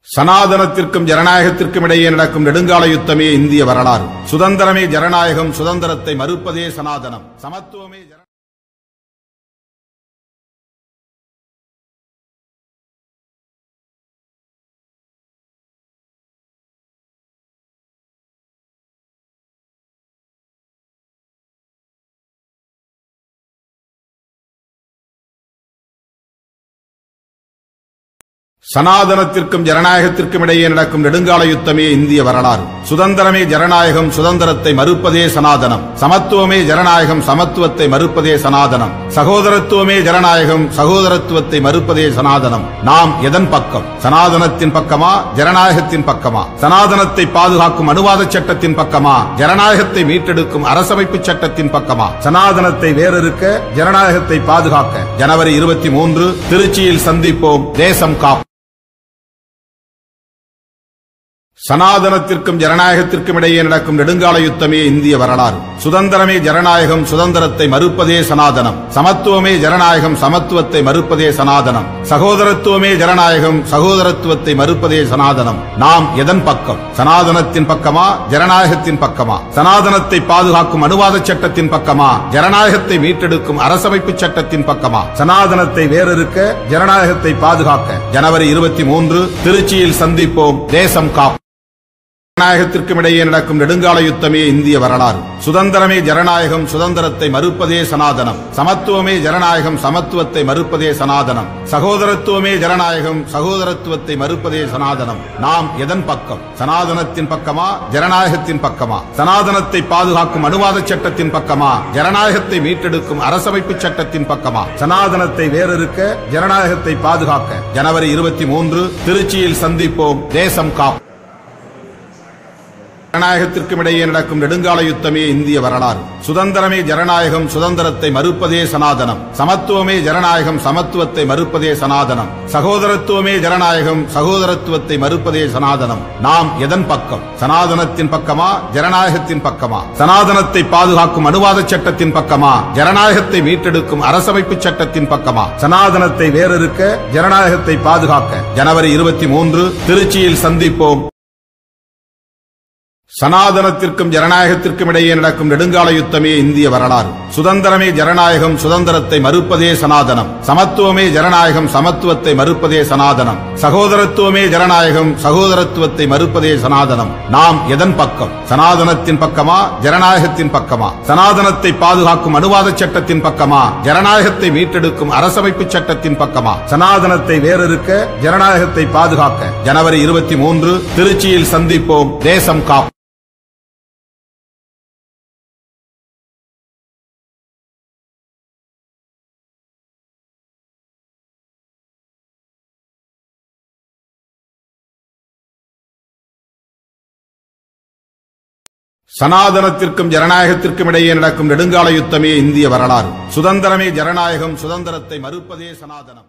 சனாதனத்திற்கும் ஜனநாயகத்திற்கும் இடையே நடக்கும் நெடுங்கால யுத்தமே இந்திய வரலாறு. சுதந்திரமே ஜனநாயகம், சுதந்திரத்தை மறுப்பதே சனாதனம். சமத்துவமே சனாதனத்திற்கும் ஜனநாயகத்திற்கும் இடையே நடக்கும் நெடுங்கால யுத்தமே இந்திய வரலாறு. சுதந்திரமே ஜனநாயகம், சுதந்திரத்தை மறுப்பதே சனாதனம். சமத்துவமே ஜனநாயகம், சமத்துவத்தை மறுப்பதே சனாதனம். சகோதரத்துவமே ஜனநாயகம், சகோதரத்துவத்தை மறுப்பதே சனாதனம். நாம் எதன் பக்கம்? சனாதனத்தின் பக்கமா, ஜனநாயகத்தின் பக்கமா? சனாதனத்தை பாதுகாக்கும் அனுவாத சட்டத்தின் பக்கமா, ஜனநாயகத்தை மீட்டெடுக்கும் அரசமைப்பு சட்டத்தின் பக்கமா? சனாதனத்தை வேறறுக்க, ஜனநாயகத்தை பாதுகாக்க ஜனவரி 23 திருச்சியில் சந்திப்போம். தேசம் காப்போம். சனாதனத்திற்கும் ஜனநாயகத்திற்கும் இடையே நடக்கும் நெடுங்கால யுத்தமே இந்திய வரலாறு. சுதந்திரமே ஜனநாயகம், சுதந்திரத்தை மறுப்பதே சனாதனம். சமத்துவமே ஜனநாயகம், சமத்துவத்தை மறுப்பதே சனாதனம். சகோதரத்துவமே ஜனநாயகம், சகோதரத்துவத்தை மறுப்பதே சனாதனம். நாம் எதன் பக்கம்? சனாதனத்தின் பக்கமா, ஜனநாயகத்தின் பக்கமா? சனாதனத்தை பாதுகாக்கும் அனுவாத சட்டத்தின் பக்கமா, ஜனநாயகத்தை மீட்டெடுக்கும் அரசமைப்பு சட்டத்தின் பக்கமா? சனாதனத்தை வேறறுக்க, ஜனநாயகத்தை பாதுகாக்க ஜனவரி 23 திருச்சியில் சந்திப்போம். தேசம் காப்போம். ஜனநாயகத்திற்கும் இடையே நடக்கும் நெடுங்கால யுத்தமே இந்திய வரலாறு. சுதந்திரமே ஜனநாயகம், சுதந்திரத்தை மறுப்பதே சனாதனம். சமத்துவமே ஜனநாயகம், சமத்துவத்தை மறுப்பதே சனாதனம். சகோதரத்துவமே ஜனநாயகம், சகோதரத்துவத்தை மறுப்பதே சனாதனம். நாம் எதன் பக்கம்? சனாதனத்தின் பக்கமா, ஜனநாயகத்தின் பக்கமா? சனாதனத்தை பாதுகாக்கும் அனுவாத சட்டத்தின் பக்கமா, ஜனநாயகத்தை மீட்டெடுக்கும் அரசமைப்பு சட்டத்தின் பக்கமா? சனாதனத்தை வேறறுக்க, ஜனநாயகத்தை பாதுகாக்க ஜனவரி 23 திருச்சியில் சந்திப்போம். தேசம் காப்போம். ஜனநாயகத்திற்கும் இடையே நடக்கும் நெடுங்கால யுத்தமே இந்திய வரலாறு. சுதந்திரமே ஜனநாயகம், சுதந்திரத்தை மறுப்பதே சனாதனம். சமத்துவமே ஜனநாயகம், சமத்துவத்தை மறுப்பதே சனாதனம். சகோதரத்துவமே ஜனநாயகம், சகோதரத்துவத்தை மறுப்பதே சனாதனம். நாம் எதன் பக்கம்? சனாதனத்தின் பக்கமா, ஜனநாயகத்தின் பக்கமா? சனாதனத்தை பாதுகாக்கும் அனுவாத சட்டத்தின் பக்கமா, ஜனநாயகத்தை மீட்டெடுக்கும் அரசமைப்பு சட்டத்தின் பக்கமா? சனாதனத்தை வேறறுக்க, ஜனநாயகத்தை பாதுகாக்க ஜனவரி 23 திருச்சியில் சந்திப்போம். சனாதனத்திற்கும் ஜனநாயகத்திற்கும் இடையே நடக்கும் நெடுங்கால யுத்தமே இந்திய வரலாறு. சுதந்திரமே ஜனநாயகம், சுதந்திரத்தை மறுப்பதே சனாதனம். சமத்துவமே ஜனநாயகம், சமத்துவத்தை மறுப்பதே சனாதனம். சகோதரத்துவமே ஜனநாயகம், சகோதரத்துவத்தை மறுப்பதே சனாதனம். நாம் எதன் பக்கம்? சனாதனத்தின் பக்கமா, ஜனநாயகத்தின் பக்கமா? சனாதனத்தை பாதுகாக்கும் அனுவாத சட்டத்தின் பக்கமா, ஜனநாயகத்தை மீட்டெடுக்கும் அரசமைப்பு சட்டத்தின் பக்கமா? சனாதனத்தை வேறறுக்க, ஜனநாயகத்தை பாதுகாக்க ஜனவரி 23 திருச்சியில் சந்திப்போம். தேசம் காப்போம். சனாதனத்திற்கும் ஜனநாயகத்திற்கும் இடையே நடக்கும் நெடுங்கால யுத்தமே இந்திய வரலாறு. சுதந்திரமே ஜனநாயகம், சுதந்திரத்தை மறுப்பதே சனாதனம்.